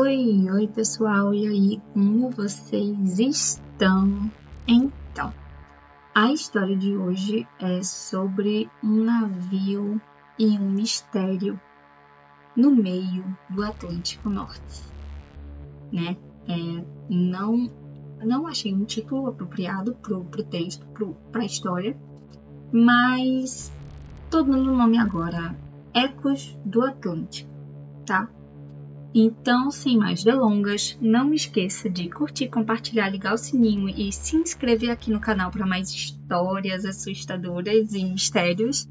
Oi pessoal, e aí, como vocês estão? Então, a história de hoje é sobre um navio e um mistério no meio do Atlântico Norte, né? Não achei um título apropriado pro texto, pra história, mas tô dando o nome agora, Ecos do Atlântico, tá? Então, sem mais delongas, não esqueça de curtir, compartilhar, ligar o sininho e se inscrever aqui no canal para mais histórias assustadoras e mistérios.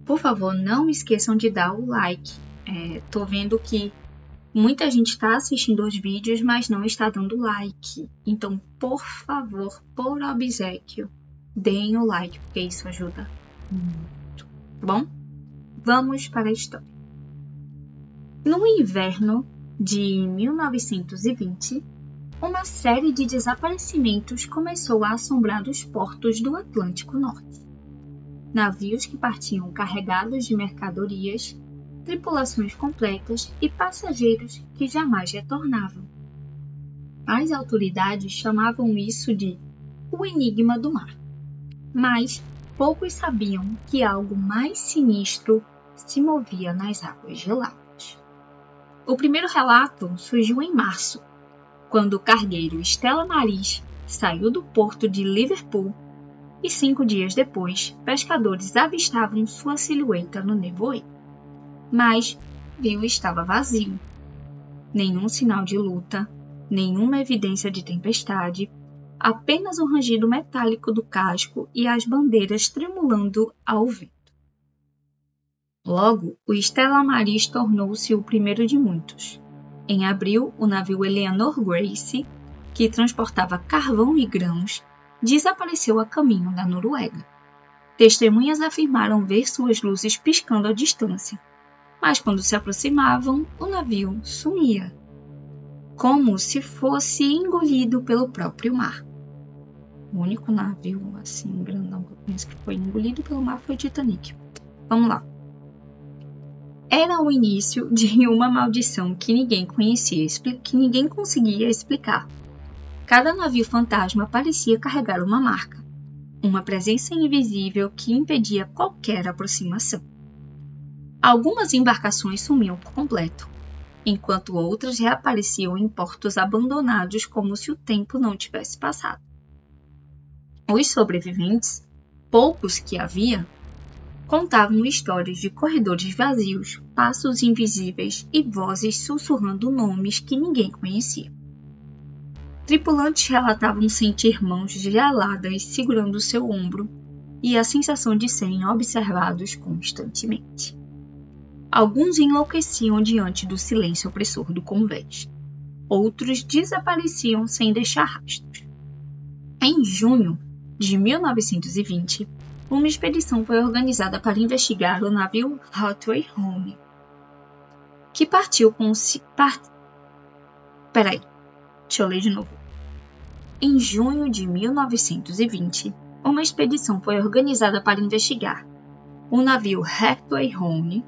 Por favor, não esqueçam de dar o like. Tô vendo que muita gente está assistindo os vídeos, mas não está dando like. Então, por favor, por obséquio, deem o like, porque isso ajuda muito. Tá bom? Vamos para a história. No inverno de 1920, uma série de desaparecimentos começou a assombrar os portos do Atlântico Norte. Navios que partiam carregados de mercadorias, tripulações completas e passageiros que jamais retornavam. As autoridades chamavam isso de o enigma do mar, mas poucos sabiam que algo mais sinistro se movia nas águas geladas. O primeiro relato surgiu em março, quando o cargueiro Stella Maris saiu do porto de Liverpool e 5 dias depois, pescadores avistavam sua silhueta no nevoeiro. Mas o rio estava vazio. Nenhum sinal de luta, nenhuma evidência de tempestade, apenas o rangido metálico do casco e as bandeiras tremulando ao vento. Logo, o Stella Maris tornou-se o primeiro de muitos. Em abril, o navio Eleanor Grace, que transportava carvão e grãos, desapareceu a caminho da Noruega. Testemunhas afirmaram ver suas luzes piscando à distância, mas quando se aproximavam, o navio sumia, como se fosse engolido pelo próprio mar. O único navio assim grandão que eu conheço que foi engolido pelo mar foi o Titanic. Vamos lá. Era o início de uma maldição que ninguém conhecia, que ninguém conseguia explicar. Cada navio fantasma parecia carregar uma marca, uma presença invisível que impedia qualquer aproximação. Algumas embarcações sumiam por completo, enquanto outras reapareciam em portos abandonados como se o tempo não tivesse passado. Os sobreviventes, poucos que havia, contavam histórias de corredores vazios, passos invisíveis e vozes sussurrando nomes que ninguém conhecia. Tripulantes relatavam sentir mãos geladas segurando seu ombro e a sensação de serem observados constantemente. Alguns enlouqueciam diante do silêncio opressor do convés. Outros desapareciam sem deixar rastros. Em junho de 1920, uma expedição foi organizada para investigar o navio Hathaway Home, que partiu com Deixa eu ler de novo. Em junho de 1920, uma expedição foi organizada para investigar. O navio Hathaway Home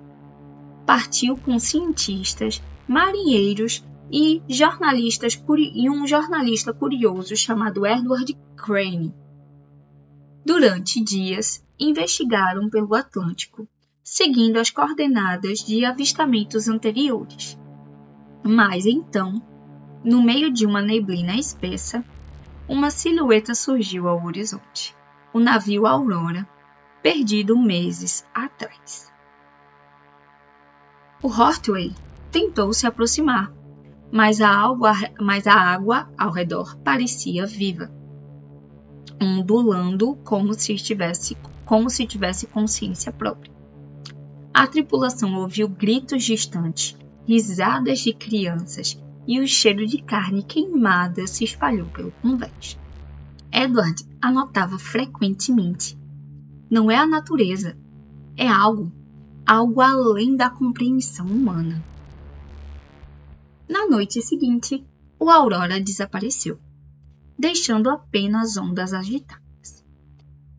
partiu com cientistas, marinheiros e um jornalista curioso chamado Edward Crane. Durante dias, investigaram pelo Atlântico, seguindo as coordenadas de avistamentos anteriores. Mas então, no meio de uma neblina espessa, uma silhueta surgiu ao horizonte. O navio Aurora, perdido meses atrás. O Hathaway tentou se aproximar, mas a água ao redor parecia viva, ondulando como se tivesse consciência própria. A tripulação ouviu gritos distantes, risadas de crianças e o cheiro de carne queimada se espalhou pelo convés. Edward anotava frequentemente: não é a natureza, é algo além da compreensão humana. Na noite seguinte, o Aurora desapareceu, deixando apenas ondas agitadas.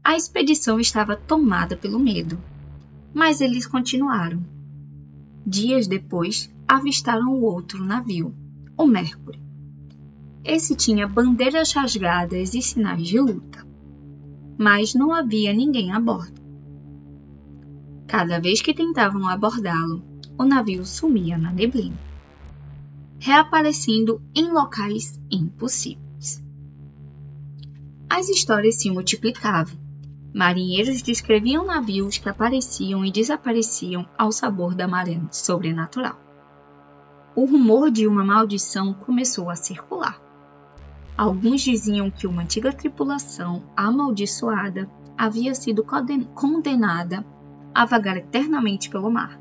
A expedição estava tomada pelo medo, mas eles continuaram. Dias depois, avistaram o outro navio, o Mercury. Esse tinha bandeiras rasgadas e sinais de luta, mas não havia ninguém a bordo. Cada vez que tentavam abordá-lo, o navio sumia na neblina, reaparecendo em locais impossíveis. As histórias se multiplicavam. Marinheiros descreviam navios que apareciam e desapareciam ao sabor da maré sobrenatural. O rumor de uma maldição começou a circular. Alguns diziam que uma antiga tripulação amaldiçoada havia sido condenada a vagar eternamente pelo mar,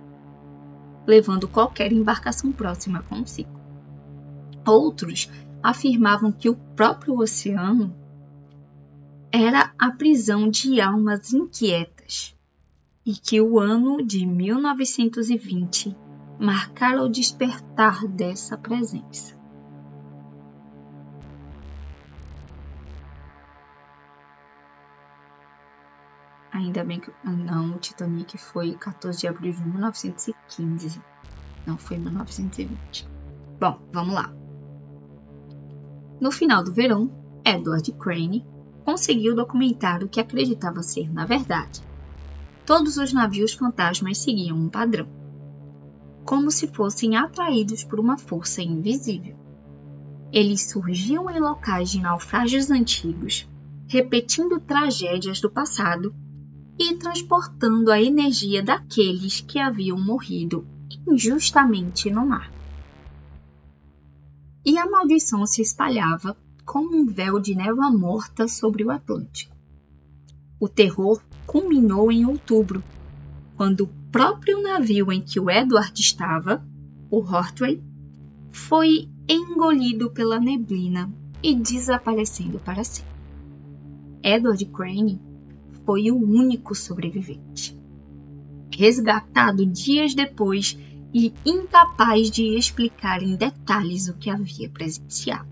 levando qualquer embarcação próxima consigo. Outros afirmavam que o próprio oceano era a prisão de almas inquietas e que o ano de 1920 marcara o despertar dessa presença. Ainda bem que o Titanic foi 14 de abril de 1915, não foi 1920. Bom, vamos lá. No final do verão, Edward Crane conseguiu documentar o que acreditava ser na verdade. Todos os navios fantasmas seguiam um padrão, como se fossem atraídos por uma força invisível. Eles surgiam em locais de naufrágios antigos, repetindo tragédias do passado e transportando a energia daqueles que haviam morrido injustamente no mar. E a maldição se espalhava como um véu de névoa morta sobre o Atlântico. O terror culminou em outubro, quando o próprio navio em que o Edward estava, o Hortway, foi engolido pela neblina e desaparecendo para sempre. Edward Crane foi o único sobrevivente. Resgatado dias depois e incapaz de explicar em detalhes o que havia presenciado.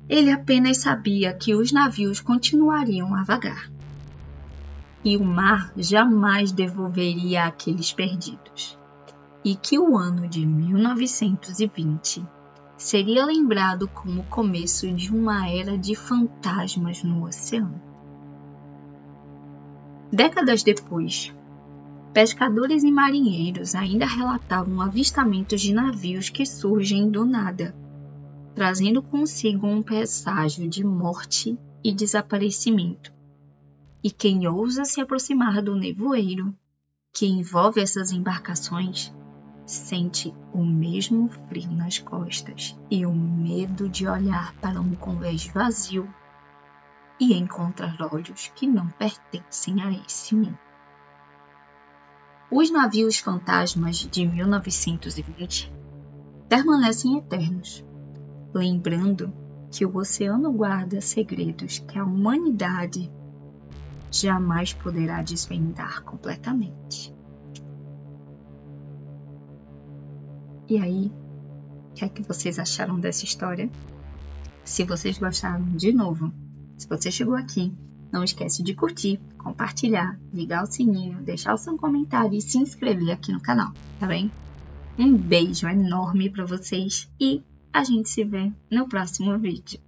Ele apenas sabia que os navios continuariam a vagar, e o mar jamais devolveria aqueles perdidos, e que o ano de 1920 seria lembrado como o começo de uma era de fantasmas no oceano. Décadas depois, pescadores e marinheiros ainda relatavam avistamentos de navios que surgem do nada, trazendo consigo um presságio de morte e desaparecimento. E quem ousa se aproximar do nevoeiro que envolve essas embarcações sente o mesmo frio nas costas e o medo de olhar para um convés vazio e encontrar olhos que não pertencem a esse mundo. Os navios fantasmas de 1920 permanecem eternos, lembrando que o oceano guarda segredos que a humanidade jamais poderá desvendar completamente. E aí, o que é que vocês acharam dessa história? Se vocês gostaram, de novo, se você chegou aqui, não esquece de curtir, compartilhar, ligar o sininho, deixar o seu comentário e se inscrever aqui no canal, tá bem? Um beijo enorme para vocês e a gente se vê no próximo vídeo.